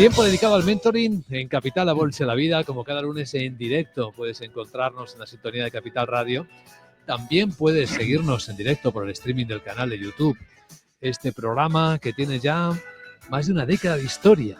Tiempo dedicado al mentoring en Capital, la Bolsa de la Vida, como cada lunes en directo. Puedes encontrarnos en la sintonía de Capital Radio. También puedes seguirnos en directo por el streaming del canal de YouTube. Este programa que tiene ya más de una década de historia.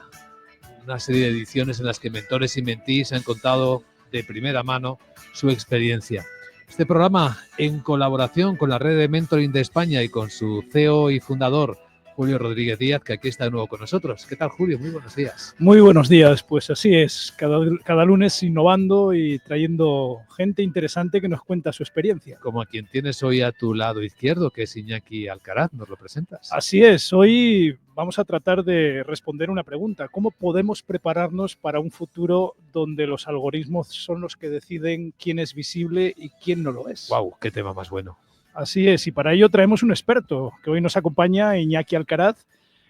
Una serie de ediciones en las que mentores y mentees han contado de primera mano su experiencia. Este programa, en colaboración con la red de mentoring de España y con su CEO y fundador, Julio Rodríguez Díaz, que aquí está de nuevo con nosotros. ¿Qué tal, Julio? Muy buenos días. Muy buenos días, pues así es, cada lunes innovando y trayendo gente interesante que nos cuenta su experiencia. Como a quien tienes hoy a tu lado izquierdo, que es Iñaki Alcaraz, ¿nos lo presentas? Así es, hoy vamos a tratar de responder una pregunta. ¿Cómo podemos prepararnos para un futuro donde los algoritmos son los que deciden quién es visible y quién no lo es? ¡Wow! ¡Qué tema más bueno! Así es, y para ello traemos un experto que hoy nos acompaña, Iñaki Alcaraz.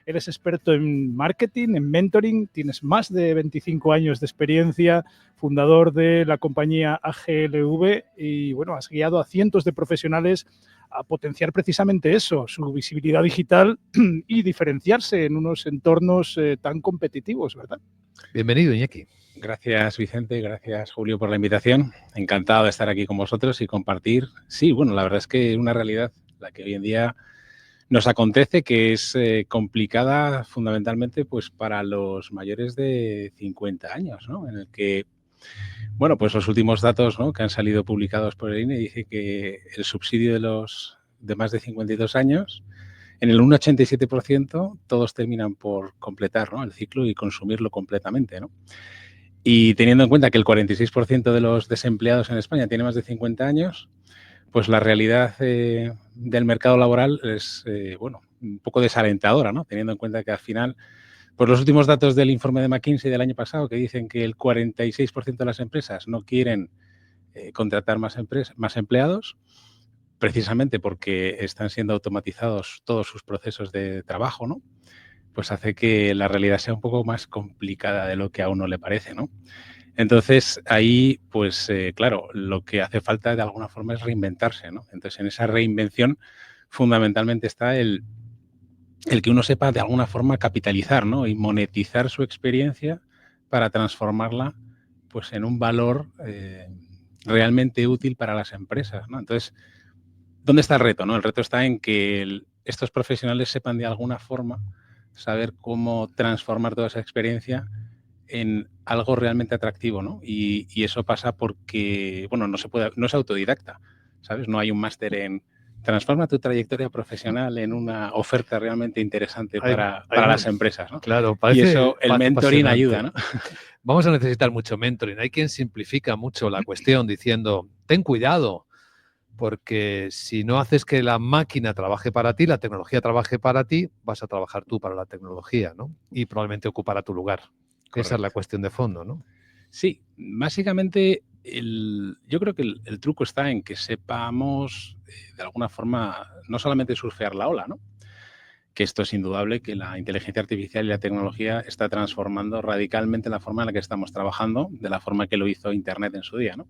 Él es experto en marketing, en mentoring, tienes más de 25 años de experiencia, fundador de la compañía AGLV y bueno, has guiado a cientos de profesionales a potenciar precisamente eso, su visibilidad digital y diferenciarse en unos entornos tan competitivos, ¿verdad? Bienvenido, Iñaki. Gracias, Vicente, gracias, Julio, por la invitación. Encantado de estar aquí con vosotros y compartir. Sí, bueno, la verdad es que una realidad, la que hoy en día nos acontece, que es complicada fundamentalmente pues para los mayores de 50 años, ¿no? En el que, bueno, pues los últimos datos, ¿no?, que han salido publicados por el INE dice que el subsidio de más de 52 años, en el 1,87% todos terminan por completar, ¿no?, el ciclo y consumirlo completamente, ¿no? Y teniendo en cuenta que el 46% de los desempleados en España tiene más de 50 años, pues la realidad del mercado laboral es, bueno, un poco desalentadora, ¿no? Teniendo en cuenta que al final, pues los últimos datos del informe de McKinsey del año pasado que dicen que el 46% de las empresas no quieren contratar más empleados, precisamente porque están siendo automatizados todos sus procesos de trabajo, ¿no? Pues hace que la realidad sea un poco más complicada de lo que a uno le parece, ¿no? Entonces, ahí, pues, claro, lo que hace falta de alguna forma es reinventarse, ¿no? Entonces, en esa reinvención, fundamentalmente está el que uno sepa de alguna forma capitalizar, ¿no?, y monetizar su experiencia para transformarla, pues, en un valor realmente útil para las empresas, ¿no? Entonces, ¿dónde está el reto, no? El reto está en que estos profesionales sepan de alguna forma saber cómo transformar toda esa experiencia en algo realmente atractivo, ¿no? Y eso pasa porque, bueno, no es autodidacta, ¿sabes? No hay un máster en transforma tu trayectoria profesional en una oferta realmente interesante para las empresas, ¿no? Claro, y eso, el mentoring ayuda, ¿no? Vamos a necesitar mucho mentoring. Hay quien simplifica mucho la cuestión diciendo, ten cuidado, porque si no haces que la máquina trabaje para ti, la tecnología trabaje para ti, vas a trabajar tú para la tecnología, ¿no? Y probablemente ocupará tu lugar. Correcto. Esa es la cuestión de fondo, ¿no? Sí, básicamente yo creo que el truco está en que sepamos, de alguna forma, no solamente surfear la ola, ¿no? Que esto es indudable, que la inteligencia artificial y la tecnología está transformando radicalmente la forma en la que estamos trabajando, de la forma que lo hizo Internet en su día, ¿no?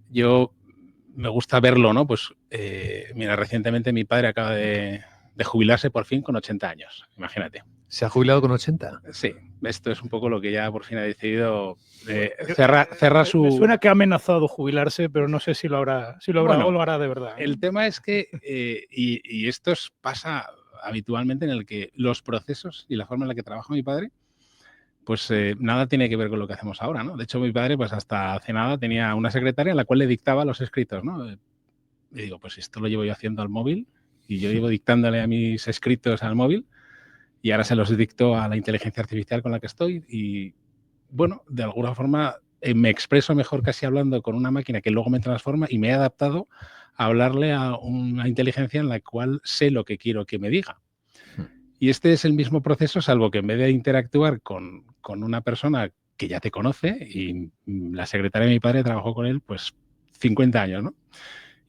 Yo me gusta verlo, ¿no? Pues, mira, recientemente mi padre acaba de jubilarse por fin con 80 años, imagínate. ¿Se ha jubilado con 80? Sí, esto es un poco lo que ya por fin ha decidido cerrar su... Me suena que ha amenazado jubilarse, pero no sé si lo hará bueno, o lo hará de verdad. El tema es que, y esto pasa habitualmente, en el que los procesos y la forma en la que trabaja mi padre, pues nada tiene que ver con lo que hacemos ahora, ¿no? De hecho, mi padre, pues hasta hace nada tenía una secretaria a la cual le dictaba los escritos, ¿no? Y digo, pues esto lo llevo yo haciendo al móvil y yo llevo dictándole a mis escritos al móvil y ahora se los dicto a la inteligencia artificial con la que estoy y, bueno, de alguna forma me expreso mejor casi hablando con una máquina que luego me transforma y me he adaptado a hablarle a una inteligencia en la cual sé lo que quiero que me diga. Y este es el mismo proceso, salvo que en vez de interactuar con una persona que ya te conoce, y la secretaria de mi padre trabajó con él pues 50 años, ¿no?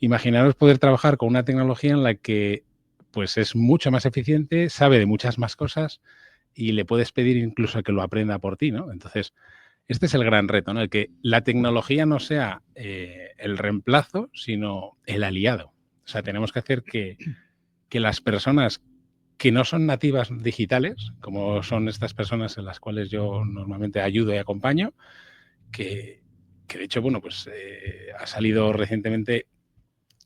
Imaginaros poder trabajar con una tecnología en la que pues es mucho más eficiente, sabe de muchas más cosas y le puedes pedir incluso que lo aprenda por ti, ¿no? Entonces, este es el gran reto, ¿no? El que la tecnología no sea el reemplazo, sino el aliado. O sea, tenemos que hacer que las personas que no son nativas digitales, como son estas personas en las cuales yo normalmente ayudo y acompaño, que de hecho, bueno, pues ha salido recientemente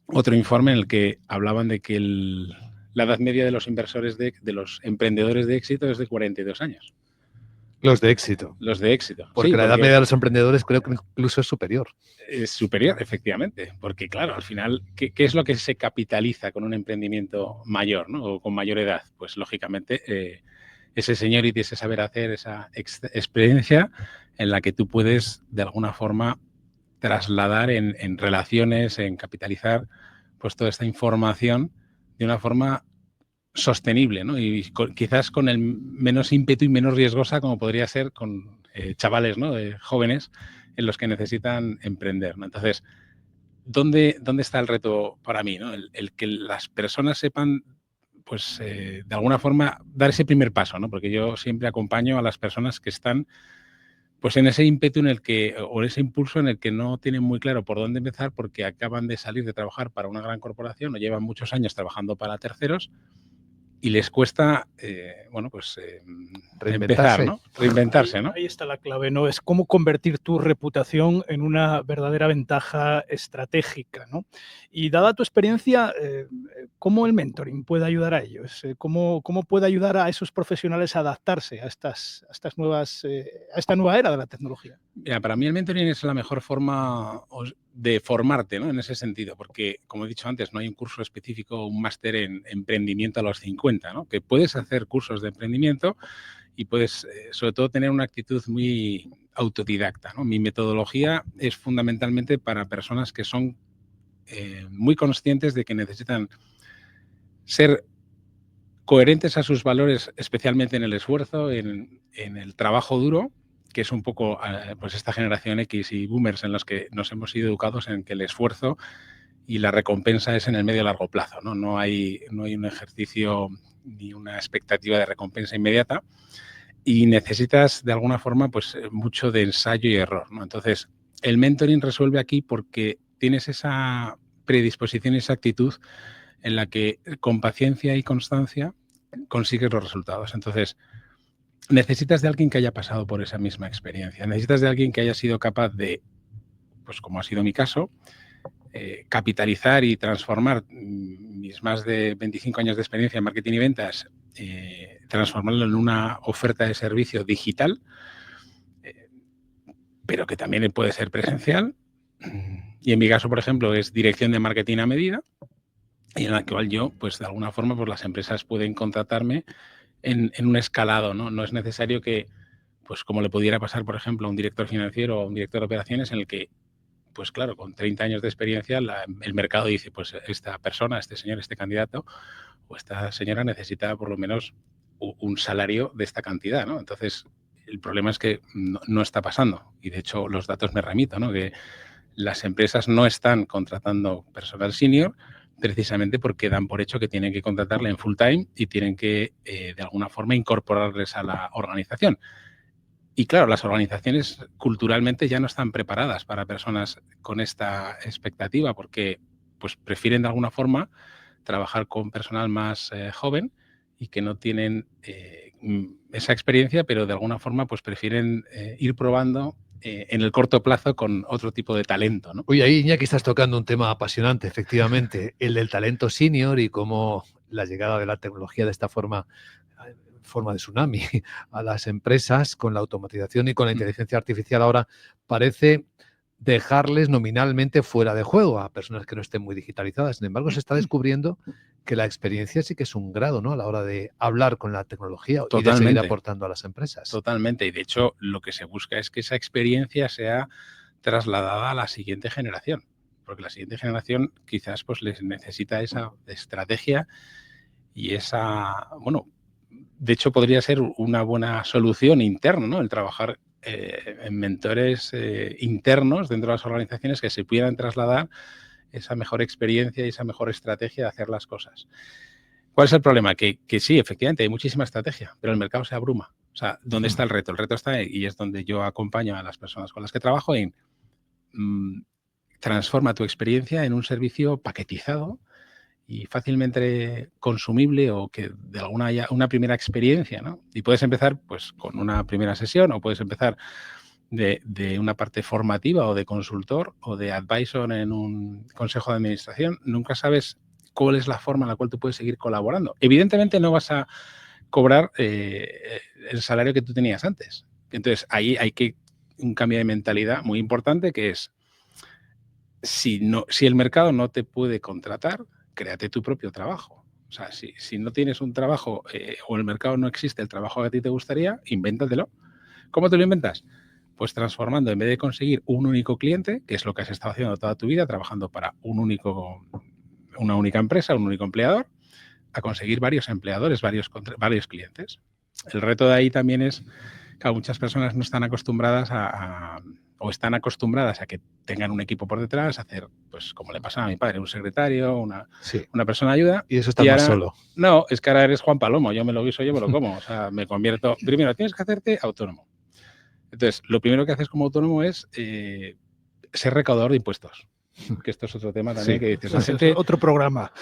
otro informe en el que hablaban de que la edad media de los inversores, de los emprendedores de éxito es de 42 años. Los de éxito. Los de éxito. Porque sí, la edad media de los emprendedores creo que incluso es superior. Es superior, efectivamente. Porque, claro, al final, ¿qué es lo que se capitaliza con un emprendimiento mayor, ¿no? O con mayor edad? Pues, lógicamente, ese seniority, ese saber hacer, esa experiencia en la que tú puedes, de alguna forma, trasladar en relaciones, en capitalizar, pues toda esta información de una forma sostenible, ¿no? Y quizás con el menos ímpetu y menos riesgosa como podría ser con chavales, ¿no? Jóvenes en los que necesitan emprender, ¿no? Entonces, ¿dónde está el reto para mí, ¿no? El que las personas sepan, pues, de alguna forma, dar ese primer paso, ¿no? Porque yo siempre acompaño a las personas que están, pues, en ese ímpetu en el que, o ese impulso en el que no tienen muy claro por dónde empezar porque acaban de salir de trabajar para una gran corporación o llevan muchos años trabajando para terceros y les cuesta, bueno, pues empezar, ¿no? Reinventarse, ¿no? Ahí está la clave, ¿no? Es cómo convertir tu reputación en una verdadera ventaja estratégica, ¿no? Y dada tu experiencia, ¿cómo el mentoring puede ayudar a ellos? ¿Cómo puede ayudar a esos profesionales a adaptarse a estas nuevas, a esta nueva era de la tecnología? Mira, para mí el mentoring es la mejor forma de formarte, ¿no? En ese sentido, porque, como he dicho antes, no hay un curso específico, un máster en emprendimiento a los 50, ¿no? Que puedes hacer cursos de emprendimiento y puedes, sobre todo, tener una actitud muy autodidacta, ¿no? Mi metodología es fundamentalmente para personas que son muy conscientes de que necesitan ser coherentes a sus valores, especialmente en el esfuerzo, en el trabajo duro, que es un poco pues esta generación X y boomers en los que nos hemos sido educados en que el esfuerzo y la recompensa es en el medio y largo plazo, ¿no? No hay un ejercicio ni una expectativa de recompensa inmediata y necesitas de alguna forma pues mucho de ensayo y error, ¿no? Entonces, el mentoring resuelve aquí porque tienes esa predisposición y esa actitud en la que con paciencia y constancia consigues los resultados. Entonces, necesitas de alguien que haya pasado por esa misma experiencia. Necesitas de alguien que haya sido capaz de, pues como ha sido mi caso, capitalizar y transformar mis más de 25 años de experiencia en marketing y ventas, transformarlo en una oferta de servicio digital, pero que también puede ser presencial. Y en mi caso, por ejemplo, es dirección de marketing a medida, y en la cual yo, pues de alguna forma, pues las empresas pueden contratarme en un escalado, ¿no? No es necesario que, pues como le pudiera pasar, por ejemplo, a un director financiero o a un director de operaciones en el que, pues claro, con 30 años de experiencia, el mercado dice, pues esta persona, este señor, este candidato o esta señora necesita por lo menos un salario de esta cantidad, ¿no? Entonces, el problema es que no está pasando. Y de hecho, los datos me remito, ¿no? Que las empresas no están contratando personal senior precisamente porque dan por hecho que tienen que contratarle en full time y tienen que, de alguna forma, incorporarles a la organización. Y claro, las organizaciones culturalmente ya no están preparadas para personas con esta expectativa porque pues, prefieren, de alguna forma, trabajar con personal más joven y que no tienen esa experiencia, pero de alguna forma pues prefieren ir probando en el corto plazo con otro tipo de talento, ¿no? Oye, ahí, Iñaki, estás tocando un tema apasionante, efectivamente, el del talento senior y cómo la llegada de la tecnología de esta forma de tsunami a las empresas con la automatización y con la inteligencia artificial ahora parece dejarles nominalmente fuera de juego a personas que no estén muy digitalizadas. Sin embargo, se está descubriendo que la experiencia sí que es un grado, ¿no? A la hora de hablar con la tecnología y de seguir aportando a las empresas. Totalmente. Y de hecho, lo que se busca es que esa experiencia sea trasladada a la siguiente generación. Porque la siguiente generación quizás pues les necesita esa estrategia y esa, bueno, de hecho podría ser una buena solución interna, ¿no? El trabajar en mentores internos dentro de las organizaciones que se pudieran trasladar esa mejor experiencia y esa mejor estrategia de hacer las cosas. ¿Cuál es el problema? Que sí, efectivamente, hay muchísima estrategia, pero el mercado se abruma. O sea, ¿dónde está el reto? El reto está, y es donde yo acompaño a las personas con las que trabajo, en transforma tu experiencia en un servicio paquetizado y fácilmente consumible o que de alguna haya una primera experiencia, ¿no? Y puedes empezar pues con una primera sesión o puedes empezar de una parte formativa o de consultor o de advisor en un consejo de administración. Nunca sabes cuál es la forma en la cual tú puedes seguir colaborando. Evidentemente no vas a cobrar el salario que tú tenías antes. Entonces, ahí hay un cambio de mentalidad muy importante que es, si el mercado no te puede contratar, créate tu propio trabajo. O sea, si no tienes un trabajo o el mercado no existe el trabajo que a ti te gustaría, invéntatelo. ¿Cómo te lo inventas? Pues transformando, en vez de conseguir un único cliente, que es lo que has estado haciendo toda tu vida, trabajando para una única empresa, un único empleador, a conseguir varios empleadores, varios clientes. El reto de ahí también es que muchas personas no están acostumbradas o están acostumbradas a que tengan un equipo por detrás, hacer, pues como le pasaba a mi padre, un secretario, una persona de ayuda. Y eso está más solo. No, es que ahora eres Juan Palomo, yo me lo guiso, yo me lo como. O sea, me convierto... Primero, tienes que hacerte autónomo. Entonces, lo primero que haces como autónomo es ser recaudador de impuestos. Que esto es otro tema también que dices. La gente, otro programa.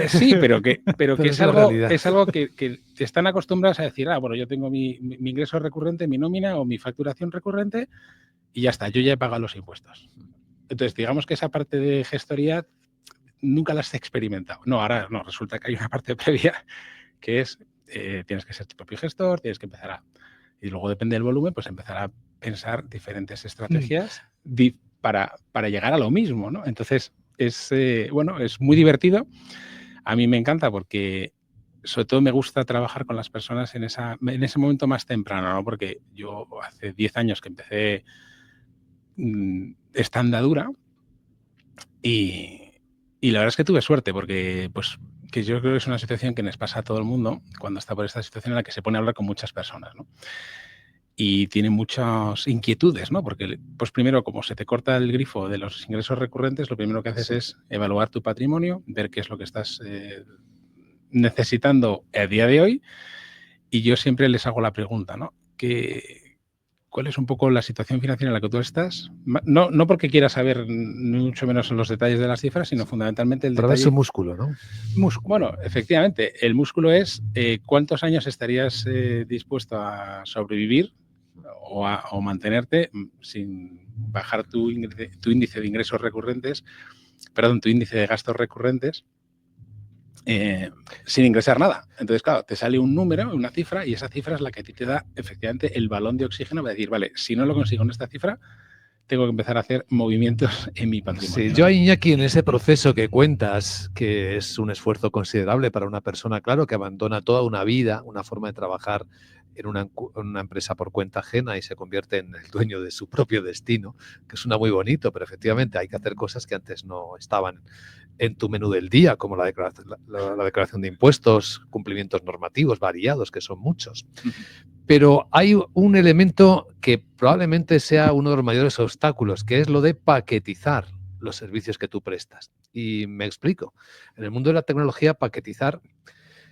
Sí, pero que es algo que están acostumbrados a decir, bueno, yo tengo mi ingreso recurrente, mi nómina o mi facturación recurrente y ya está, yo ya he pagado los impuestos. Entonces, digamos que esa parte de gestoría nunca la has experimentado. No, ahora no, resulta que hay una parte previa que es, tienes que ser tu propio gestor, tienes que empezar y luego depende del volumen, pues empezar a pensar diferentes estrategias para llegar a lo mismo, ¿no? Entonces, es muy divertido. A mí me encanta porque sobre todo me gusta trabajar con las personas en ese momento más temprano, ¿no? Porque yo hace 10 años que empecé esta andadura y la verdad es que tuve suerte porque pues que yo creo que es una situación que nos pasa a todo el mundo cuando está por esta situación en la que se pone a hablar con muchas personas, ¿no? Y tiene muchas inquietudes, ¿no? Porque, pues primero, como se te corta el grifo de los ingresos recurrentes, lo primero que haces es evaluar tu patrimonio, ver qué es lo que estás necesitando a día de hoy. Y yo siempre les hago la pregunta, ¿no? ¿Cuál es un poco la situación financiera en la que tú estás? No porque quieras saber ni mucho menos los detalles de las cifras, sino fundamentalmente el Para ver detalle... su músculo, ¿no? Bueno, efectivamente, el músculo es cuántos años estarías dispuesto a sobrevivir o mantenerte sin bajar tu índice de ingresos recurrentes, tu índice de gastos recurrentes, sin ingresar nada. Entonces, claro, te sale un número, una cifra, y esa cifra es la que a ti te da efectivamente el balón de oxígeno para decir, vale, si no lo consigo en esta cifra, tengo que empezar a hacer movimientos en mi patrimonio. Sí, yo, Iñaki, en ese proceso que cuentas, que es un esfuerzo considerable para una persona, claro, que abandona toda una vida, una forma de trabajar en una empresa por cuenta ajena y se convierte en el dueño de su propio destino, que suena muy bonito, pero efectivamente hay que hacer cosas que antes no estaban en tu menú del día, como la declaración de impuestos, cumplimientos normativos variados, que son muchos. Pero hay un elemento que probablemente sea uno de los mayores obstáculos, que es lo de paquetizar los servicios que tú prestas. Y me explico. En el mundo de la tecnología, paquetizar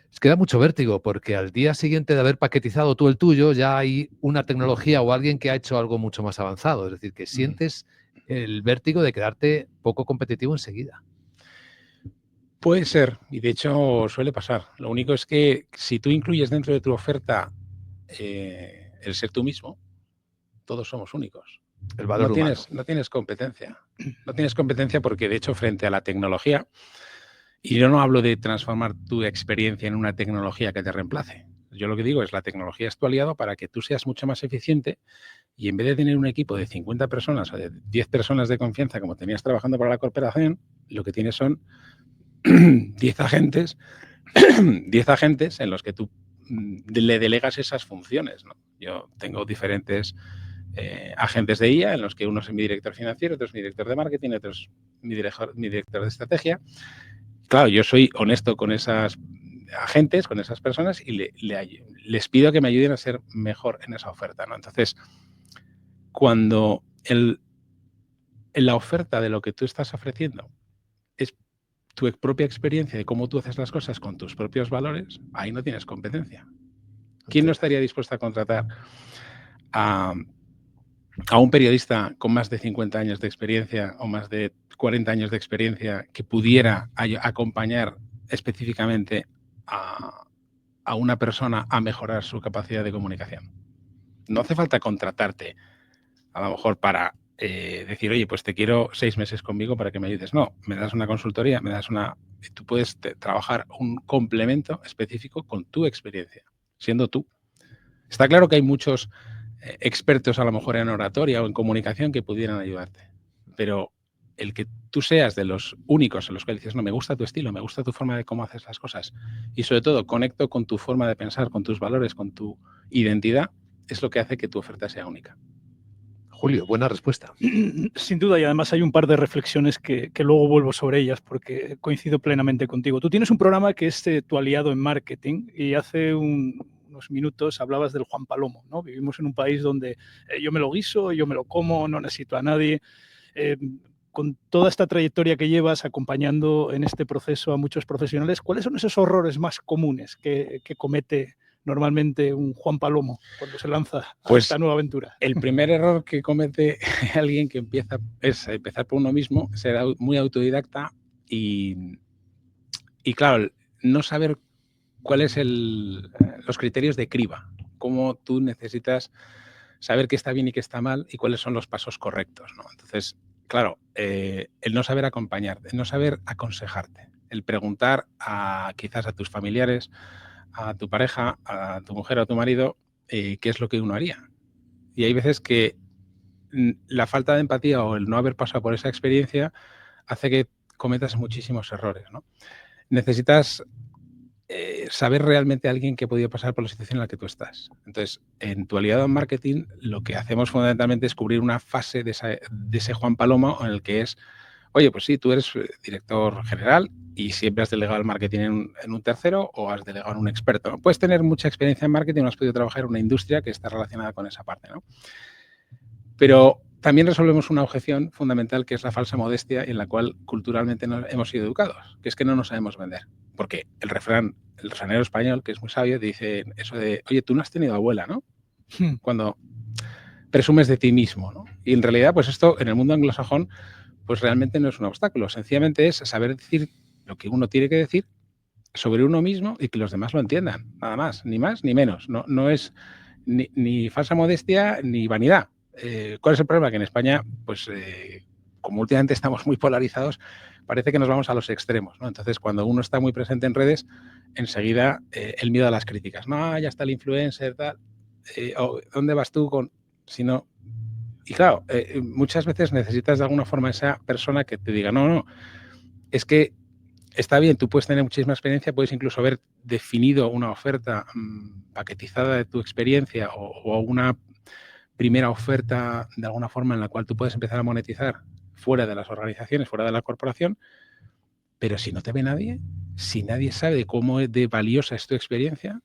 es que da mucho vértigo, porque al día siguiente de haber paquetizado tú el tuyo, ya hay una tecnología o alguien que ha hecho algo mucho más avanzado. Es decir, que sientes el vértigo de quedarte poco competitivo enseguida. Puede ser, y de hecho suele pasar. Lo único es que si tú incluyes dentro de tu oferta el ser tú mismo, todos somos únicos. El valor humano. No tienes competencia. No tienes competencia porque, de hecho, frente a la tecnología, y yo no hablo de transformar tu experiencia en una tecnología que te reemplace. Yo lo que digo es la tecnología es tu aliado para que tú seas mucho más eficiente y en vez de tener un equipo de 50 personas o de 10 personas de confianza como tenías trabajando para la corporación, lo que tienes son 10 agentes en los que tú le delegas esas funciones, ¿no? Yo tengo diferentes agentes de IA en los que uno es mi director financiero, otro es mi director de marketing, otro es mi director de estrategia. Claro, yo soy honesto con esas agentes, con esas personas y les pido que me ayuden a ser mejor en esa oferta, ¿no? Entonces, cuando en la oferta de lo que tú estás ofreciendo es tu propia experiencia de cómo tú haces las cosas con tus propios valores, ahí no tienes competencia. ¿Quién no estaría dispuesto a contratar a un periodista con más de 50 años de experiencia o más de 40 años de experiencia que pudiera acompañar específicamente a una persona a mejorar su capacidad de comunicación. No hace falta contratarte, a lo mejor para decir, oye, pues te quiero 6 meses conmigo para que me ayudes. No, me das una consultoría, tú puedes trabajar un complemento específico con tu experiencia, siendo tú. Está claro que hay muchos expertos a lo mejor en oratoria o en comunicación que pudieran ayudarte, pero el que tú seas de los únicos en los que dices, no, me gusta tu estilo, me gusta tu forma de cómo haces las cosas y sobre todo conecto con tu forma de pensar, con tus valores, con tu identidad, es lo que hace que tu oferta sea única. Julio, buena respuesta. Sin duda, y además hay un par de reflexiones que luego vuelvo sobre ellas porque coincido plenamente contigo. Tú tienes un programa que es tu aliado en marketing y hace unos minutos hablabas del Juan Palomo, ¿no? Vivimos en un país donde yo me lo guiso, yo me lo como, no necesito a nadie. Con toda esta trayectoria que llevas acompañando en este proceso a muchos profesionales, ¿cuáles son esos errores más comunes que comete normalmente un Juan Palomo cuando se lanza a esta nueva aventura? El primer error que comete alguien que empieza es empezar por uno mismo, ser muy autodidacta y claro, no saber cuáles los criterios de criba, cómo tú necesitas saber qué está bien y qué está mal y cuáles son los pasos correctos, ¿no? Entonces, claro, el no saber acompañarte, el no saber aconsejarte, el preguntar quizás a tus familiares, a tu pareja, a tu mujer o a tu marido, qué es lo que uno haría. Y hay veces que la falta de empatía o el no haber pasado por esa experiencia hace que cometas muchísimos errores, ¿no? Necesitas saber realmente a alguien que ha podido pasar por la situación en la que tú estás. Entonces, en tu aliado en marketing, lo que hacemos fundamentalmente es cubrir una fase de ese Juan Palomo en el que es, oye, pues sí, tú eres director general y siempre has delegado el marketing en un tercero o has delegado en un experto, ¿no? Puedes tener mucha experiencia en marketing, no has podido trabajar en una industria que está relacionada con esa parte, ¿no? Pero también resolvemos una objeción fundamental que es la falsa modestia en la cual culturalmente hemos sido educados, que es que no nos sabemos vender. Porque el refranero español, que es muy sabio, dice eso de, oye, tú no has tenido abuela, ¿no? Cuando presumes de ti mismo, ¿no? Y en realidad, pues esto en el mundo anglosajón, pues realmente no es un obstáculo. Sencillamente es saber decir lo que uno tiene que decir sobre uno mismo y que los demás lo entiendan. Nada más, ni más ni menos. No es ni falsa modestia ni vanidad. ¿Cuál es el problema? Que en España, pues como últimamente estamos muy polarizados, parece que nos vamos a los extremos, ¿no? Entonces, cuando uno está muy presente en redes, enseguida el miedo a las críticas. No, ya está el influencer, tal. ¿Dónde vas tú con...? Si no... Y claro, muchas veces necesitas de alguna forma esa persona que te diga, no, es que está bien, tú puedes tener muchísima experiencia, puedes incluso haber definido una oferta paquetizada de tu experiencia o una primera oferta de alguna forma en la cual tú puedes empezar a monetizar fuera de las organizaciones, fuera de la corporación, pero si no te ve nadie, si nadie sabe cómo de valiosa es tu experiencia,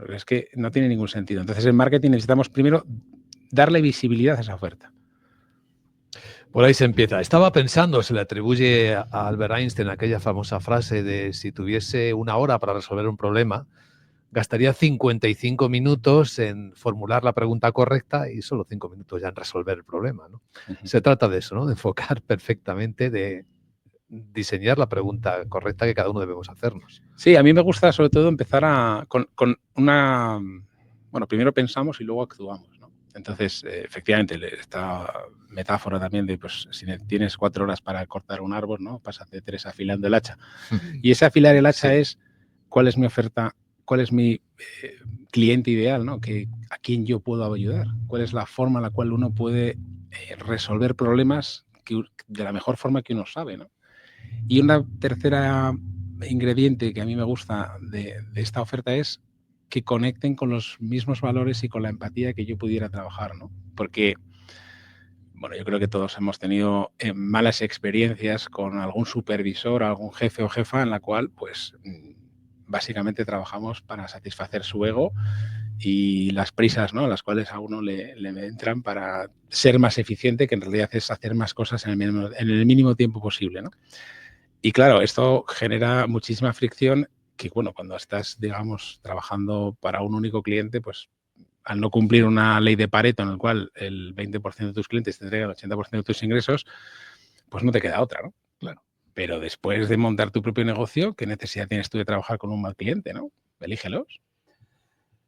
es que no tiene ningún sentido. Entonces, en marketing necesitamos primero darle visibilidad a esa oferta. Por ahí se empieza. Estaba pensando, se le atribuye a Albert Einstein aquella famosa frase de si tuviese 1 hora para resolver un problema, gastaría 55 minutos en formular la pregunta correcta y solo 5 minutos ya en resolver el problema, ¿no? Se trata de eso, ¿no? De enfocar perfectamente, de diseñar la pregunta correcta que cada uno debemos hacernos. Sí, a mí me gusta sobre todo empezar con una... Bueno, primero pensamos y luego actuamos, ¿no? Entonces, efectivamente, esta metáfora también de, pues, si tienes 4 horas para cortar un árbol, ¿no? Pasas de 3 afilando el hacha. Y ese afilar el hacha es cuál es mi oferta, cuál es mi cliente ideal, ¿no? A quién yo puedo ayudar, cuál es la forma en la cual uno puede resolver problemas de la mejor forma que uno sabe, ¿no? Y una tercera ingrediente que a mí me gusta de esta oferta es que conecten con los mismos valores y con la empatía que yo pudiera trabajar, ¿no? Porque, bueno, yo creo que todos hemos tenido malas experiencias con algún supervisor, algún jefe o jefa en la cual, pues, básicamente trabajamos para satisfacer su ego y las prisas, ¿no? Las cuales a uno le entran para ser más eficiente, que en realidad es hacer más cosas en el mínimo tiempo posible, ¿no? Y claro, esto genera muchísima fricción que, bueno, cuando estás, digamos, trabajando para un único cliente, pues al no cumplir una ley de Pareto en el cual el 20% de tus clientes te entregan el 80% de tus ingresos, pues no te queda otra, ¿no? Claro. Pero después de montar tu propio negocio, ¿qué necesidad tienes tú de trabajar con un mal cliente, no? Elígelos.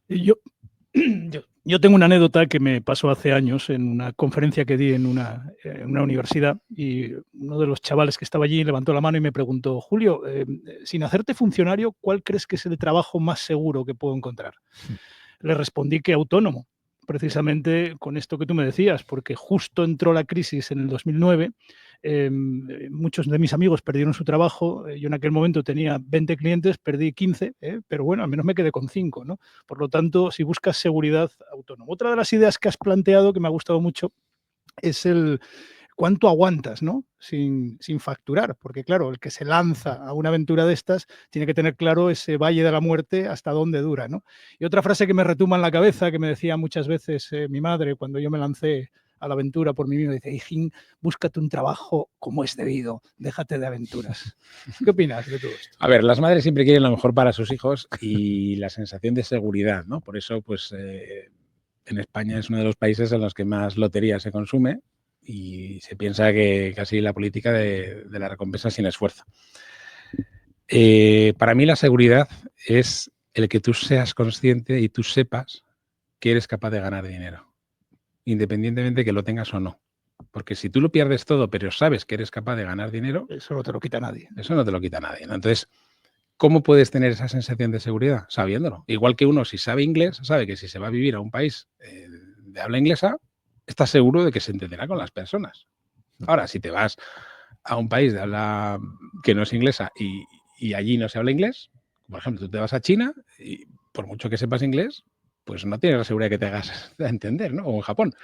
Y yo tengo una anécdota que me pasó hace años en una conferencia que di en una universidad, y uno de los chavales que estaba allí levantó la mano y me preguntó: Julio, sin hacerte funcionario, ¿cuál crees que es el trabajo más seguro que puedo encontrar? Le respondí que autónomo, precisamente con esto que tú me decías, porque justo entró la crisis en el 2009. Muchos de mis amigos perdieron su trabajo. Yo en aquel momento tenía 20 clientes, perdí 15, pero bueno, al menos me quedé con 5, ¿no? Por lo tanto, si buscas seguridad, autónomo. Otra de las ideas que has planteado que me ha gustado mucho es el cuánto aguantas, ¿no? Sin facturar, porque claro, el que se lanza a una aventura de estas tiene que tener claro ese valle de la muerte hasta dónde dura, ¿no? Y otra frase que me retumba en la cabeza, que me decía muchas veces mi madre cuando yo me lancé a la aventura por mí mismo, dice: hijín, búscate un trabajo como es debido, déjate de aventuras. ¿Qué opinas de todo esto? A ver, las madres siempre quieren lo mejor para sus hijos y la sensación de seguridad, ¿no? Por eso, pues, en España es uno de los países en los que más lotería se consume y se piensa que casi la política de la recompensa sin esfuerzo. Para mí la seguridad es el que tú seas consciente y tú sepas que eres capaz de ganar dinero, independientemente de que lo tengas o no. Porque si tú lo pierdes todo, pero sabes que eres capaz de ganar dinero, Eso no te lo quita nadie. eso no te lo quita nadie, ¿no? Entonces, ¿cómo puedes tener esa sensación de seguridad? Sabiéndolo. Igual que uno, si sabe inglés, sabe que si se va a vivir a un país de habla inglesa, está seguro de que se entenderá con las personas. Ahora, si te vas a un país de habla que no es inglesa y allí no se habla inglés, por ejemplo, tú te vas a China y por mucho que sepas inglés, pues no tienes la seguridad que te hagas entender, ¿no? O en Japón.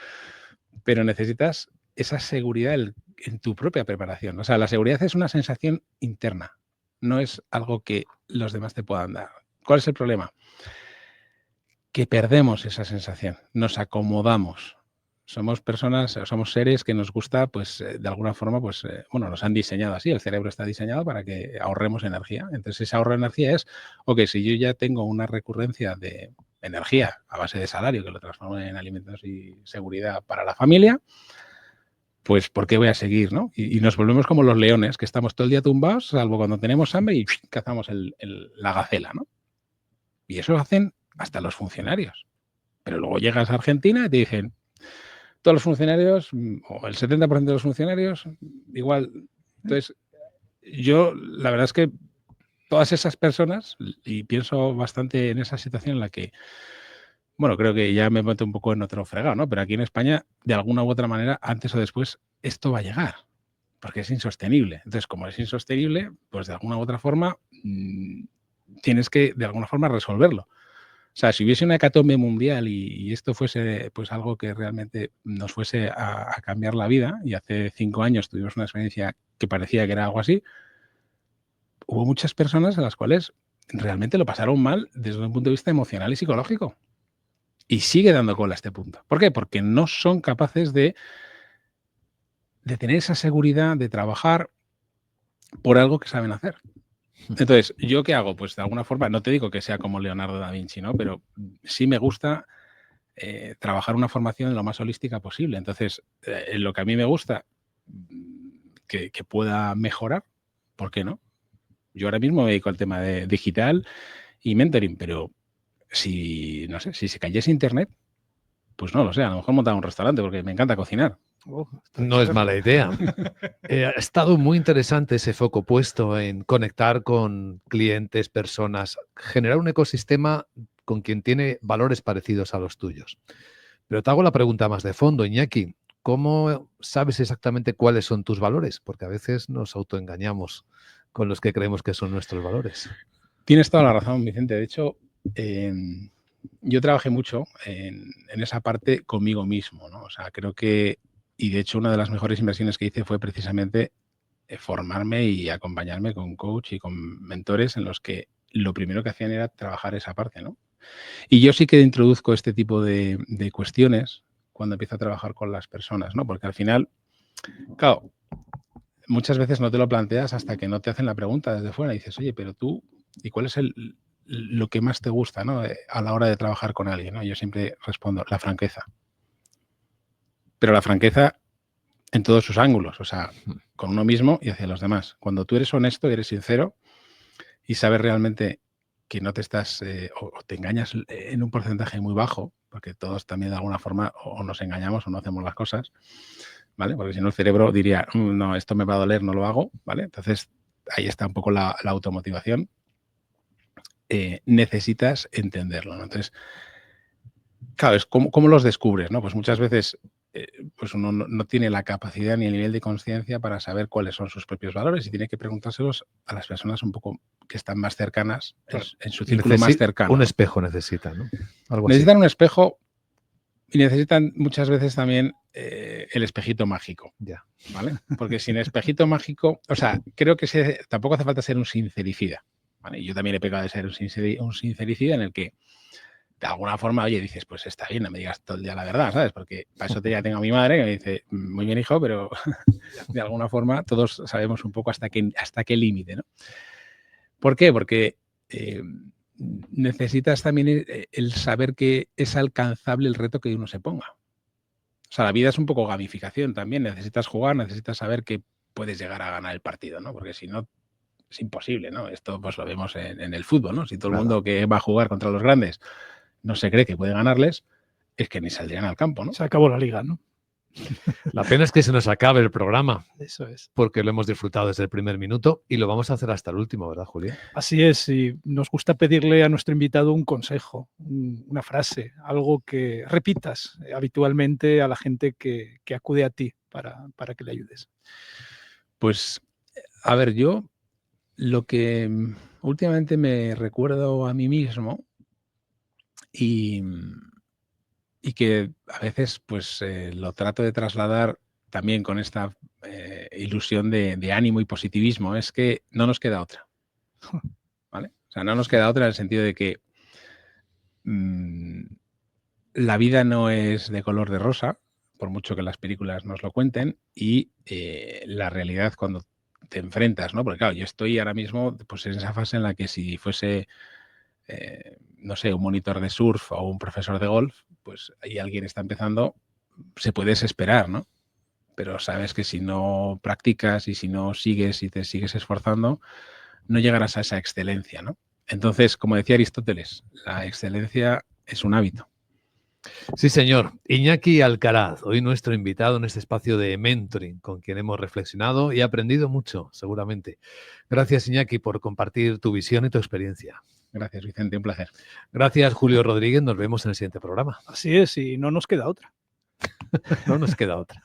Pero necesitas esa seguridad en tu propia preparación. O sea, la seguridad es una sensación interna, no es algo que los demás te puedan dar. ¿Cuál es el problema? Que perdemos esa sensación, nos acomodamos. Somos personas, somos seres que nos gusta, pues, de alguna forma, pues, bueno, nos han diseñado así, el cerebro está diseñado para que ahorremos energía. Entonces, ese ahorro de energía es, ok, si yo ya tengo una recurrencia de energía a base de salario, que lo transformo en alimentos y seguridad para la familia, pues, ¿por qué voy a seguir, no? Y nos volvemos como los leones, que estamos todo el día tumbados, salvo cuando tenemos hambre y cazamos la gacela, ¿no? Y eso lo hacen hasta los funcionarios. Pero luego llegas a Argentina y te dicen, todos los funcionarios, o el 70% de los funcionarios, igual. Entonces, yo, la verdad es que todas esas personas, y pienso bastante en esa situación en la que, bueno, creo que ya me meto un poco en otro fregado, ¿no? Pero aquí en España, de alguna u otra manera, antes o después, esto va a llegar, porque es insostenible. Entonces, como es insostenible, pues de alguna u otra forma, tienes que, de alguna forma, resolverlo. O sea, si hubiese una hecatombe mundial y esto fuese pues algo que realmente nos fuese a cambiar la vida, y hace 5 años tuvimos una experiencia que parecía que era algo así, hubo muchas personas a las cuales realmente lo pasaron mal desde un punto de vista emocional y psicológico. Y sigue dando cola a este punto. ¿Por qué? Porque no son capaces de tener esa seguridad de trabajar por algo que saben hacer. Entonces, ¿yo qué hago? Pues de alguna forma, no te digo que sea como Leonardo da Vinci, ¿no? Pero sí me gusta trabajar una formación lo más holística posible. Entonces, en lo que a mí me gusta que pueda mejorar, ¿por qué no? Yo ahora mismo me dedico al tema de digital y mentoring, pero si, no sé, si se cayese internet, pues no lo sé, a lo mejor montar un restaurante porque me encanta cocinar. No es mala idea. Ha estado muy interesante ese foco puesto en conectar con clientes, personas, generar un ecosistema con quien tiene valores parecidos a los tuyos. Pero te hago la pregunta más de fondo, Iñaki. ¿Cómo sabes exactamente cuáles son tus valores? Porque a veces nos autoengañamos con los que creemos que son nuestros valores. Tienes toda la razón, Vicente. De hecho, yo trabajé mucho en esa parte conmigo mismo, ¿no? O sea, creo que, y de hecho una de las mejores inversiones que hice fue precisamente formarme y acompañarme con coach y con mentores en los que lo primero que hacían era trabajar esa parte, ¿no? Y yo sí que introduzco este tipo de cuestiones cuando empiezo a trabajar con las personas, ¿no? Porque al final, claro, muchas veces no te lo planteas hasta que no te hacen la pregunta desde fuera y dices, oye, pero tú, ¿y cuál es lo que más te gusta, ¿no? A la hora de trabajar con alguien, ¿no? Yo siempre respondo, la franqueza. Pero la franqueza en todos sus ángulos, o sea, con uno mismo y hacia los demás. Cuando tú eres honesto y eres sincero y sabes realmente que no te estás o te engañas en un porcentaje muy bajo, porque todos también de alguna forma o nos engañamos o no hacemos las cosas, ¿vale? Porque si no el cerebro diría, no, esto me va a doler, no lo hago, ¿vale? Entonces ahí está un poco la automotivación. Necesitas entenderlo, ¿no? Entonces, claro, es cómo los descubres, ¿no? Pues muchas veces pues uno no tiene la capacidad ni el nivel de conciencia para saber cuáles son sus propios valores y tiene que preguntárselos a las personas un poco que están más cercanas, Claro. en su círculo más cercano. Un espejo necesita, ¿no? Algo Necesitan así. un espejo y necesitan muchas veces también el espejito mágico, Ya. ¿vale? Porque sin espejito mágico, o sea, creo que tampoco hace falta ser un sincericida, ¿vale? Yo también he pecado de ser un sincericida en el que de alguna forma, oye, dices, pues está bien, no me digas todo el día la verdad, ¿sabes? Porque para eso ya tengo a mi madre que me dice, muy bien, hijo, pero de alguna forma todos sabemos un poco hasta qué límite, ¿no? ¿Por qué? Porque necesitas también el saber que es alcanzable el reto que uno se ponga. O sea, la vida es un poco gamificación también. Necesitas jugar, necesitas saber que puedes llegar a ganar el partido, ¿no? Porque si no, es imposible, ¿no? Esto pues lo vemos en el fútbol, ¿no? Si todo el mundo que va a jugar contra los grandes no se cree que puede ganarles, es que ni saldrían al campo, ¿no? Se acabó la liga, ¿no? La pena es que se nos acabe el programa, Eso es. porque lo hemos disfrutado desde el primer minuto y lo vamos a hacer hasta el último, ¿verdad, Julio? Así es, y nos gusta pedirle a nuestro invitado un consejo, una frase, algo que repitas habitualmente a la gente que acude a ti para que le ayudes. Pues, a ver, yo lo que últimamente me recuerdo a mí mismo y que a veces pues lo trato de trasladar también con esta ilusión de ánimo y positivismo, es que no nos queda otra, ¿vale? O sea, no nos queda otra en el sentido de que la vida no es de color de rosa, por mucho que las películas nos lo cuenten, y la realidad cuando te enfrentas, ¿no? Porque claro, yo estoy ahora mismo pues en esa fase en la que si fuese no sé, un monitor de surf o un profesor de golf, pues ahí alguien está empezando, se puede desesperar, ¿no? Pero sabes que si no practicas y si no sigues y te sigues esforzando, no llegarás a esa excelencia, ¿no? Entonces, como decía Aristóteles, la excelencia es un hábito. Sí, señor. Iñaki Alcaraz, hoy nuestro invitado en este espacio de mentoring, con quien hemos reflexionado y aprendido mucho, seguramente. Gracias, Iñaki, por compartir tu visión y tu experiencia. Gracias, Vicente, un placer. Gracias, Julio Rodríguez. Nos vemos en el siguiente programa. Así es, y no nos queda otra. No nos queda otra.